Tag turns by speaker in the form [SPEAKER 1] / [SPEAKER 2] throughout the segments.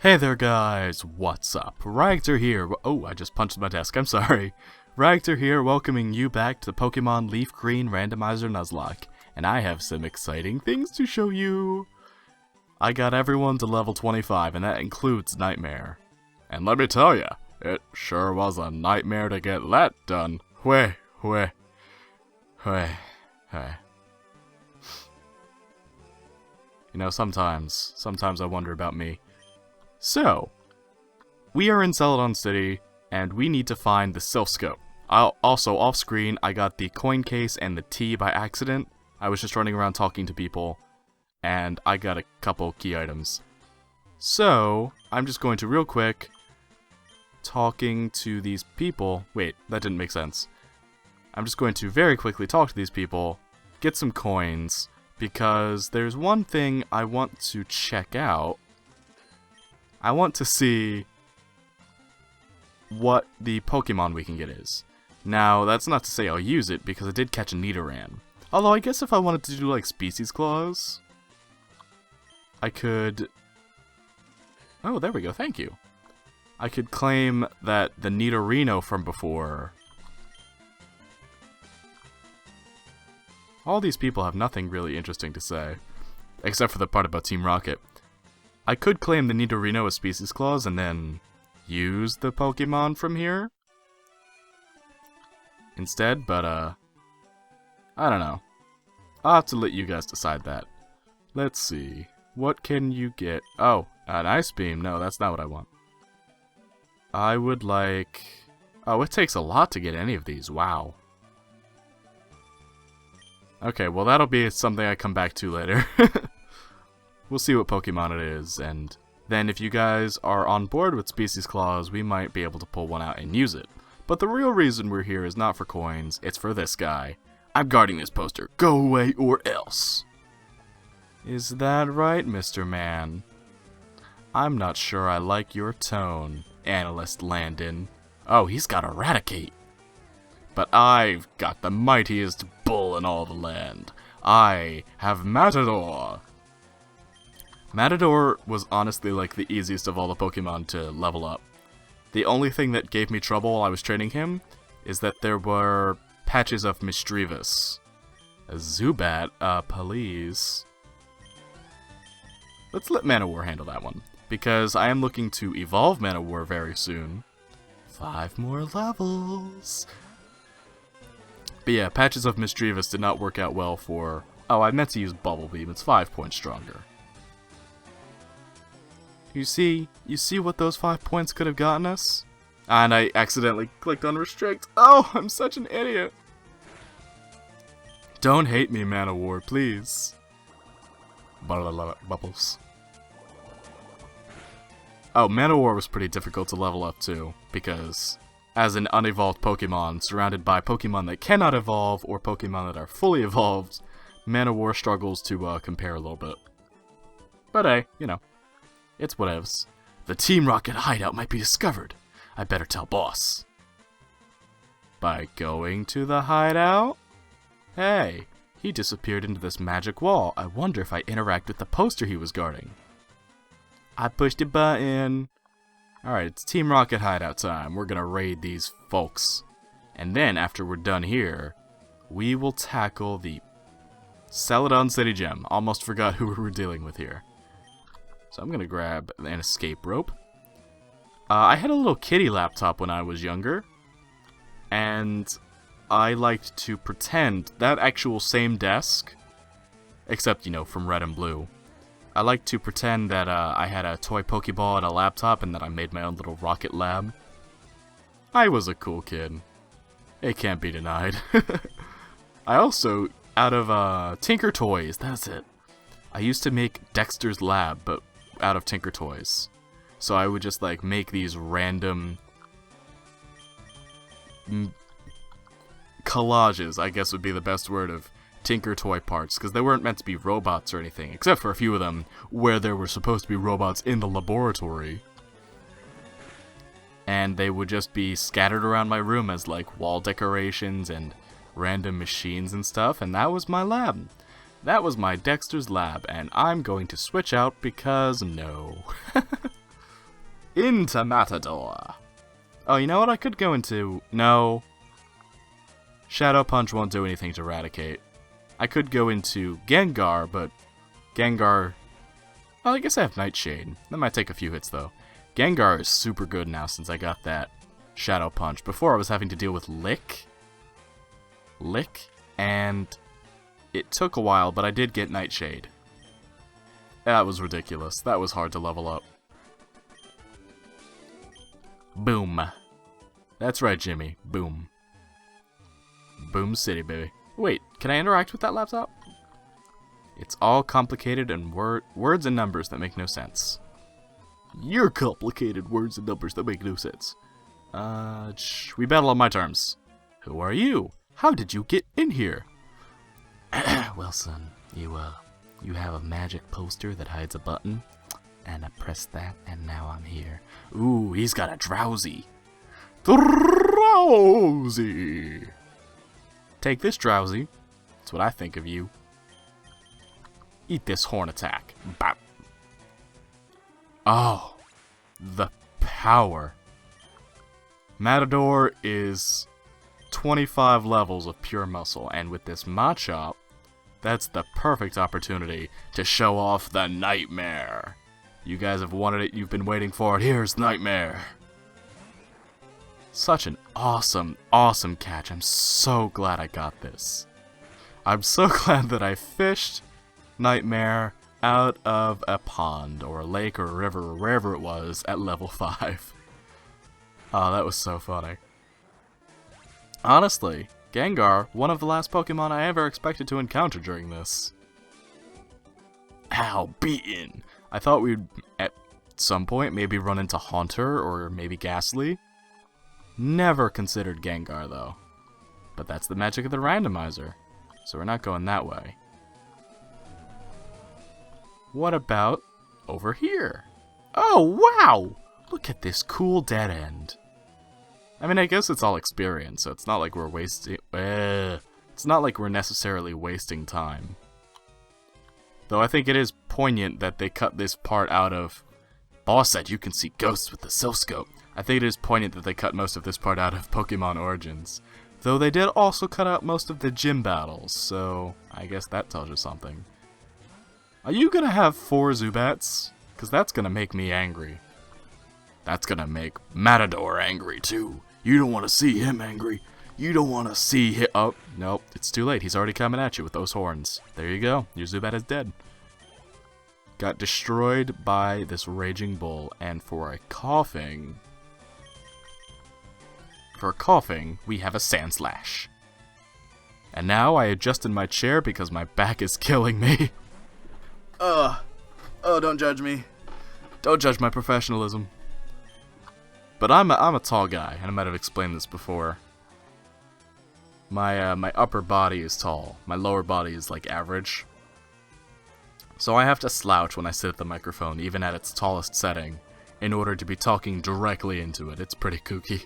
[SPEAKER 1] Hey there guys, what's up? Ragtter here. Oh, I just punched my desk, I'm sorry. Ragtter here, welcoming you back to the Pokémon LeafGreen Randomizer Nuzlocke. And I have some exciting things to show you. I got everyone to level 25, and that includes Nightmare. And let me tell ya, it sure was a nightmare to get that done. Weh. You know, sometimes I wonder about me. So, we are in Celadon City, and we need to find the Sylph Scope. Also, off-screen, I got the coin case and the tea by accident. I was just running around talking to people, and I got a couple key items. So, I'm just going to real quick, talking to these people. Wait, that didn't make sense. I'm just going to very quickly talk to these people, get some coins, because there's one thing I want to check out. I want to see what the Pokemon we can get is. Now, that's not to say I'll use it, because I did catch a Nidoran. Although, I guess if I wanted to do, like, Species Clause, I could... Oh, there we go, thank you. I could claim that the Nidorino from before... All these people have nothing really interesting to say, except for the part about Team Rocket. I could claim the Nidorino as Species Clause and then use the Pokemon from here instead, but I don't know. I'll have to let you guys decide that. Let's see. What can you get? Oh, an Ice Beam. No, that's not what I want. I would like... Oh, it takes a lot to get any of these. Wow. Okay, well that'll be something I come back to later. We'll see what Pokemon it is, and then if you guys are on board with Species Clause, we might be able to pull one out and use it. But the real reason we're here is not for coins, it's for this guy. I'm guarding this poster. Go away or else. Is that right, Mr. Man? I'm not sure I like your tone, Analyst Landon. Oh, he's got Eradicate. But I've got the mightiest bull in all the land. I have Matador. Matador was honestly like the easiest of all the Pokemon to level up. The only thing that gave me trouble while I was training him is that there were patches of Misdreavus. A Zubat, please. Let's let Manowar handle that one, because I am looking to evolve Manowar very soon. 5 more levels. But yeah, patches of Misdreavus did not work out well for... Oh, I meant to use Bubble Beam, it's 5 points stronger. You see what those 5 points could have gotten us? And I accidentally clicked on Restrict. Oh, I'm such an idiot. Don't hate me, Manowar, please. Bubbles. Oh, Manowar was pretty difficult to level up too, because as an unevolved Pokemon, surrounded by Pokemon that cannot evolve or Pokemon that are fully evolved, Manowar struggles to compare a little bit. But hey, you know. It's whatevs. The Team Rocket hideout might be discovered. I better tell boss. By going to the hideout? Hey, he disappeared into this magic wall. I wonder if I interact with the poster he was guarding. I pushed a button. Alright, it's Team Rocket hideout time. We're gonna raid these folks. And then, after we're done here, we will tackle the Celadon City Gem. Almost forgot who we were dealing with here. So I'm going to grab an escape rope. I had a little kitty laptop when I was younger, and I liked to pretend that actual same desk, except, you know, from red and blue. I liked to pretend that I had a toy Pokeball and a laptop and that I made my own little rocket lab. I was a cool kid. It can't be denied. I also, out of Tinker Toys, that's it. I used to make Dexter's Lab, but out of Tinker Toys. So I would just like make these random collages, I guess would be the best word, of Tinker Toy parts, because they weren't meant to be robots or anything, except for a few of them where there were supposed to be robots in the laboratory. And they would just be scattered around my room as like wall decorations and random machines and stuff, and that was my lab. That was my Dexter's Lab, and I'm going to switch out because no. into Matador. Oh, you know what? I could go into... No. Shadow Punch won't do anything to Eradicate. I could go into Gengar, but Gengar... Well, I guess I have Nightshade. That might take a few hits, though. Gengar is super good now since I got that Shadow Punch. Before, I was having to deal with Lick, and it took a while, but I did get Nightshade. That was ridiculous. That was hard to level up. Boom. That's right, Jimmy. Boom. Boom City, baby. Wait, can I interact with that laptop? It's all complicated and words and numbers that make no sense. You're complicated words and numbers that make no sense. We battle on my terms. Who are you? How did you get in here? Well, son, you have a magic poster that hides a button, and I pressed that, and now I'm here. Ooh, he's got a Drowsy. Drowsy! Take this, Drowsy. That's what I think of you. Eat this horn attack. Bop. Oh, the power. Matador is 25 levels of pure muscle, and with this Machop, that's the perfect opportunity to show off the Nightmare. You guys have wanted it, you've been waiting for it, here's Nightmare. Such an awesome, awesome catch. I'm so glad I got this. I'm so glad that I fished Nightmare out of a pond, or a lake, or a river, or wherever it was, at level 5. Oh, that was so funny. Honestly, Gengar, one of the last Pokemon I ever expected to encounter during this. Ow, beaten! I thought we'd, at some point, maybe run into Haunter, or maybe Ghastly. Never considered Gengar, though. But that's the magic of the randomizer, so we're not going that way. What about over here? Oh, wow! Look at this cool dead end. I mean, I guess it's all experience, so it's not like we're wasting... it's not like we're necessarily wasting time. Though I think it is poignant that they cut this part out of... Boss said you can see ghosts with the Silphscope. I think it is poignant that they cut most of this part out of Pokemon Origins. Though they did also cut out most of the gym battles, so I guess that tells you something. Are you gonna have 4 Zubats? Because that's gonna make me angry. That's gonna make Matador angry too. You don't want to see him angry. You don't want to see him... Oh, nope, it's too late. He's already coming at you with those horns. There you go. Your Zubat is dead. Got destroyed by this Raging Bull, and for a coughing... we have a Sandslash. And now I adjust in my chair because my back is killing me. Oh, don't judge me. Don't judge my professionalism. But I'm a tall guy, and I might have explained this before. My upper body is tall. My lower body is like average. So I have to slouch when I sit at the microphone, even at its tallest setting, in order to be talking directly into it. It's pretty kooky.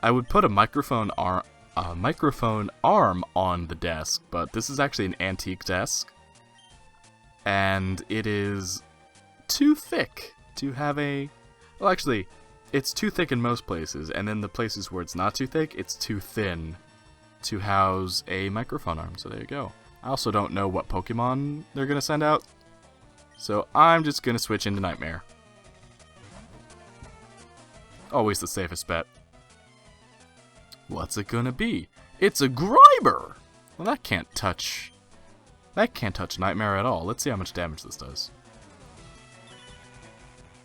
[SPEAKER 1] I would put a microphone arm on the desk, but this is actually an antique desk. And it is too thick to have a... Well, actually, it's too thick in most places, and then the places where it's not too thick, it's too thin to house a microphone arm, so there you go. I also don't know what Pokemon they're going to send out, so I'm just going to switch into Nightmare. Always the safest bet. What's it gonna be? It's a Grimer! Well, that can't touch Nightmare at all. Let's see how much damage this does.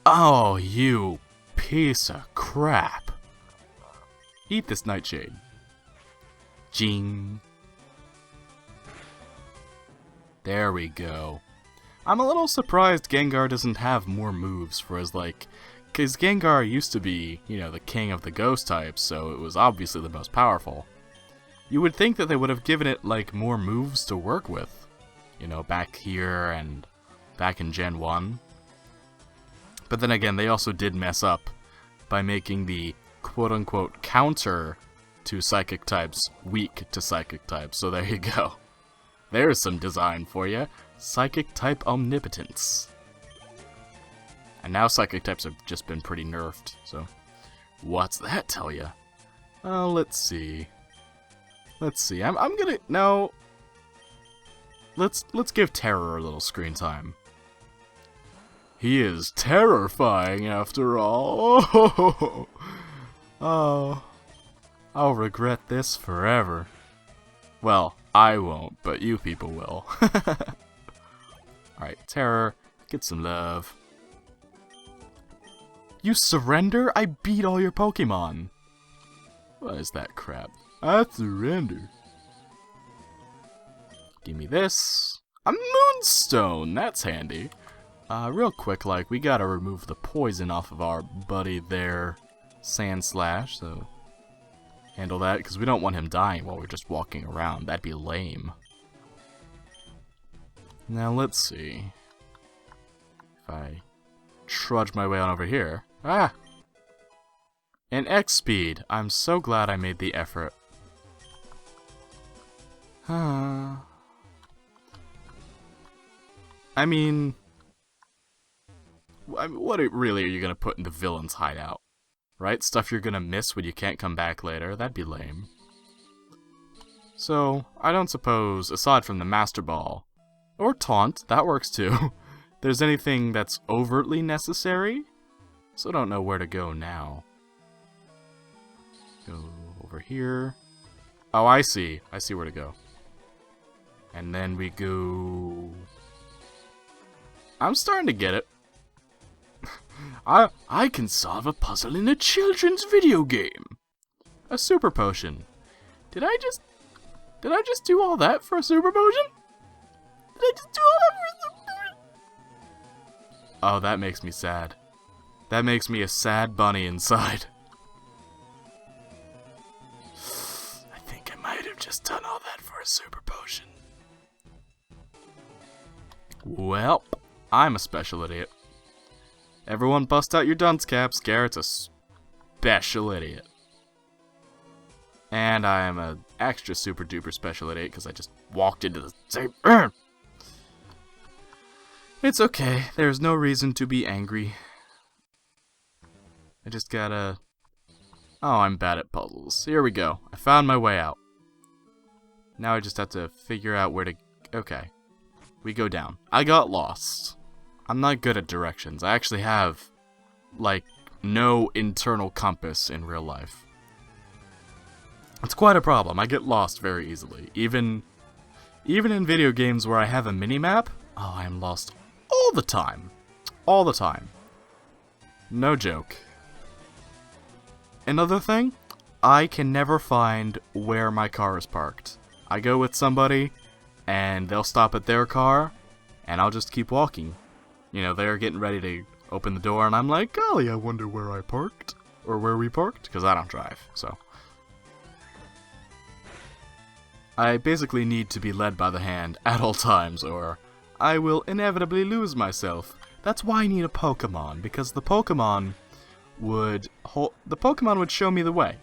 [SPEAKER 1] Oh, you piece of crap. Eat this Nightshade. Jing. There we go. I'm a little surprised Gengar doesn't have more moves for his, like... Because Gengar used to be, you know, the king of the ghost types, so it was obviously the most powerful. You would think that they would have given it, like, more moves to work with. You know, back here and back in Gen 1. But then again, they also did mess up by making the quote-unquote counter to psychic types weak to psychic types, so there you go. There's some design for you. Psychic type omnipotence. And now psychic types have just been pretty nerfed, so... What's that tell ya? Oh, let's see. Let's see, I'm gonna... No... Let's give Terror a little screen time. He is terrifying after all. Oh, I'll regret this forever. Well, I won't, but you people will. Alright, Terror, get some love. You surrender? I beat all your Pokemon. What is that crap? I surrender. Give me this. A Moonstone! That's handy. Real quick, like, we gotta remove the poison off of our buddy there, Sandslash, so handle that, because we don't want him dying while we're just walking around. That'd be lame. Now, let's see. If I trudge my way on over here. Ah! An X-Speed. I'm so glad I made the effort. I mean, what really are you gonna put in the villain's hideout? Right? Stuff you're gonna miss when you can't come back later? That'd be lame. So, I don't suppose, aside from the Master Ball, or Taunt, that works too, there's anything that's overtly necessary? So I don't know where to go now. Go over here. Oh, I see. I see where to go. And then we go... I'm starting to get it. I can solve a puzzle in a children's video game. A super potion. Did I just do all that for a super potion? Did I just do all that for a super potion? Oh, that makes me sad. That makes me a sad bunny inside. I think I might have just done all that for a super potion. Well, I'm a special idiot. Everyone bust out your dunce caps. Garrett's a special idiot. And I am an extra super duper special idiot because I just walked into the same... It's okay. There's no reason to be angry. I just gotta... Oh, I'm bad at puzzles. Here we go. I found my way out. Now I just have to figure out where to... Okay. We go down. I got lost. I'm not good at directions. I actually have, like, no internal compass in real life. It's quite a problem. I get lost very easily. Even in video games where I have a mini-map, oh, I'm lost all the time. All the time. No joke. Another thing, I can never find where my car is parked. I go with somebody, and they'll stop at their car, and I'll just keep walking. You know, they're getting ready to open the door, and I'm like, golly, I wonder where I parked. Or where we parked, because I don't drive, so. I basically need to be led by the hand at all times, or I will inevitably lose myself. That's why I need a Pokemon, because the Pokemon would show me the way.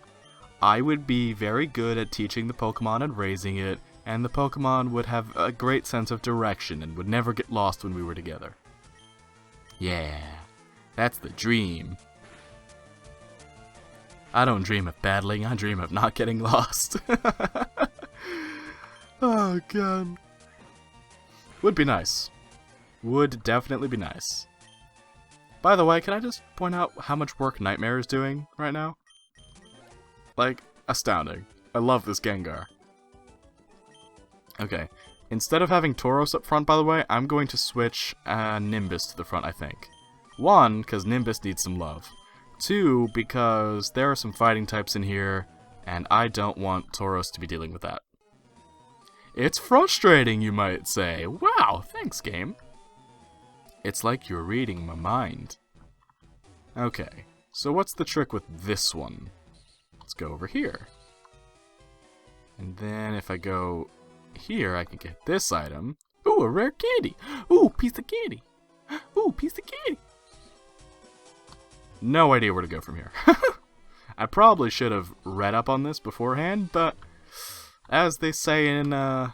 [SPEAKER 1] I would be very good at teaching the Pokemon and raising it, and the Pokemon would have a great sense of direction and would never get lost when we were together. Yeah, that's the dream. I don't dream of battling, I dream of not getting lost. Oh, God. Would be nice. Would definitely be nice. By the way, can I just point out how much work Nightmare is doing right now? Like, astounding. I love this Gengar. Okay. Instead of having Tauros up front, by the way, I'm going to switch Nimbus to the front, I think. 1, because Nimbus needs some love. 2, because there are some fighting types in here, and I don't want Tauros to be dealing with that. It's frustrating, you might say. Wow, thanks, game. It's like you're reading my mind. Okay, so what's the trick with this one? Let's go over here. And then if I go here, I can get this item. Ooh, a rare candy. Ooh, piece of candy. Ooh, piece of candy. No idea where to go from here. I probably should have read up on this beforehand, but as they say in the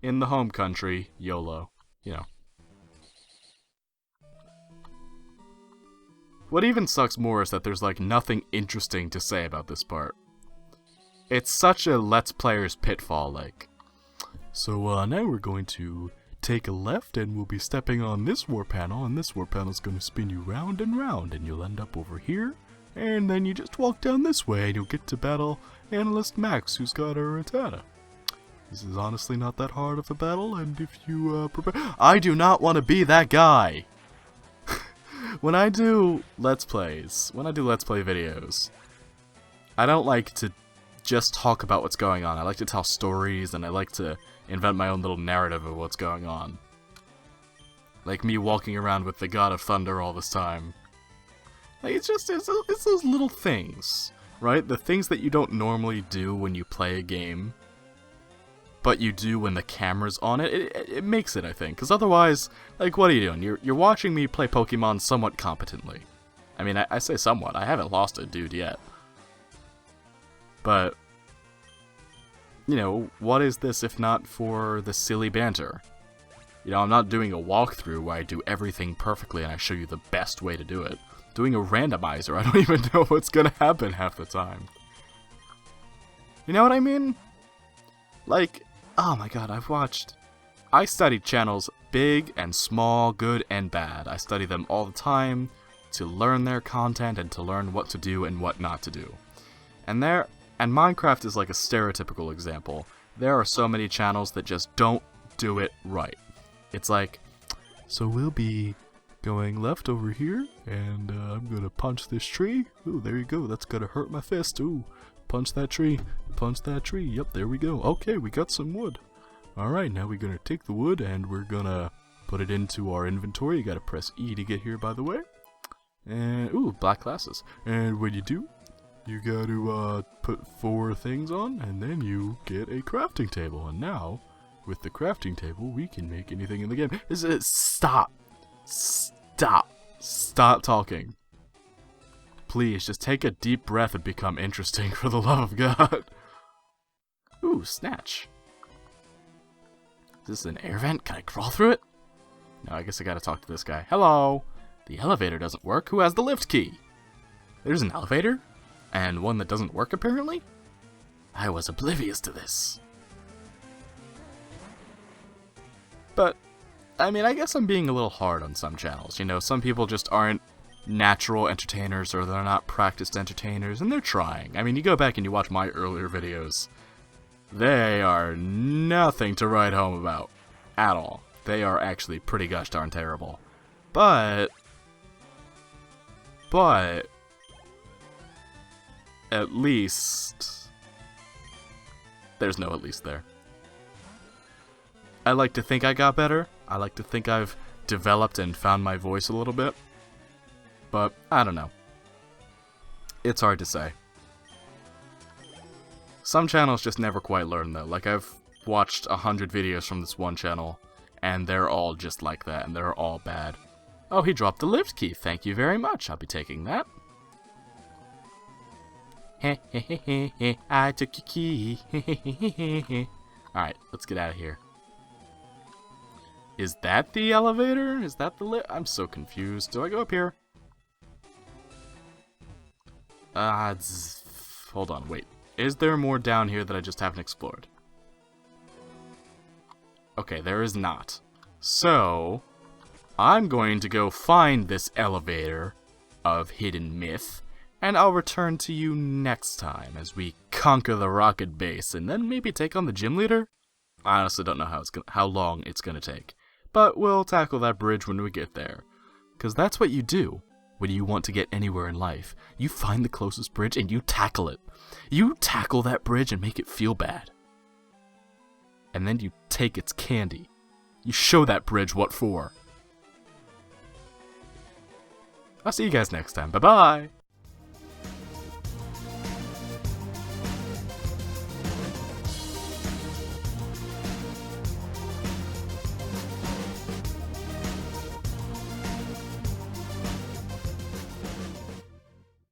[SPEAKER 1] home country, YOLO, you know. what even sucks more is that there's like nothing interesting to say about this part. It's such a Let's Player's pitfall, like. So now we're going to take a left and we'll be stepping on this war panel, and this war panel is going to spin you round and round, and you'll end up over here, and then you just walk down this way and you'll get to battle Analyst Max, who's got a Rattata. This is honestly not that hard of a battle, and if you prepare— I do not want to be that guy! When I do Let's Plays, when I do Let's Play videos, I don't like to just talk about what's going on. I like to tell stories, and I like to invent my own little narrative of what's going on. Like me walking around with the God of Thunder all this time. Like, it's those little things, right? The things that you don't normally do when you play a game, but you do when the camera's on it. It makes it, I think. Because otherwise, like, what are you doing? You're watching me play Pokemon somewhat competently. I mean, I say somewhat. I haven't lost a dude yet. But, you know, what is this if not for the silly banter? You know, I'm not doing a walkthrough where I do everything perfectly and I show you the best way to do it. Doing a randomizer, I don't even know what's gonna happen half the time. You know what I mean? Like, oh my god, I studied channels big and small, good and bad. I study them all the time to learn their content and to learn what to do and what not to do. And Minecraft is like a stereotypical example. There are so many channels that just don't do it right. It's like, so we'll be going left over here, and I'm gonna punch this tree. Ooh, there you go, that's gonna hurt my fist. Ooh, punch that tree, yep, there we go. Okay, we got some wood. Alright, now we're gonna take the wood and we're gonna put it into our inventory. You gotta press E to get here, by the way. And, ooh, black glasses. And when you do, you got to put 4 things on, and then you get a crafting table. And now, with the crafting table, we can make anything in the game. Stop talking. Please, just take a deep breath and become interesting, for the love of God. Ooh, snatch. Is this an air vent? Can I crawl through it? No, I guess I gotta talk to this guy. Hello! The elevator doesn't work. Who has the lift key? There's an elevator? And one that doesn't work, apparently? I was oblivious to this. But, I mean, I guess I'm being a little hard on some channels. You know, some people just aren't natural entertainers, or they're not practiced entertainers, and they're trying. I mean, you go back and you watch my earlier videos. They are nothing to write home about. At all. They are actually pretty gosh darn terrible. But at least, there's no at least there. I like to think I got better. I like to think I've developed and found my voice a little bit. But, I don't know. It's hard to say. Some channels just never quite learn, though. Like, I've watched 100 videos from this one channel, and they're all just like that, and they're all bad. Oh, he dropped the lift key. Thank you very much. I'll be taking that. I took your key. Alright, let's get out of here. Is that the elevator? Is that the lift? I'm so confused. Do I go up here? Hold on, wait. Is there more down here that I just haven't explored? Okay, there is not. So, I'm going to go find this elevator of hidden myth, and I'll return to you next time as we conquer the rocket base and then maybe take on the gym leader? I honestly don't know how long it's gonna take, but we'll tackle that bridge when we get there. Because that's what you do when you want to get anywhere in life. You find the closest bridge and you tackle it. You tackle that bridge and make it feel bad. And then you take its candy. You show that bridge what for. I'll see you guys next time. Bye-bye!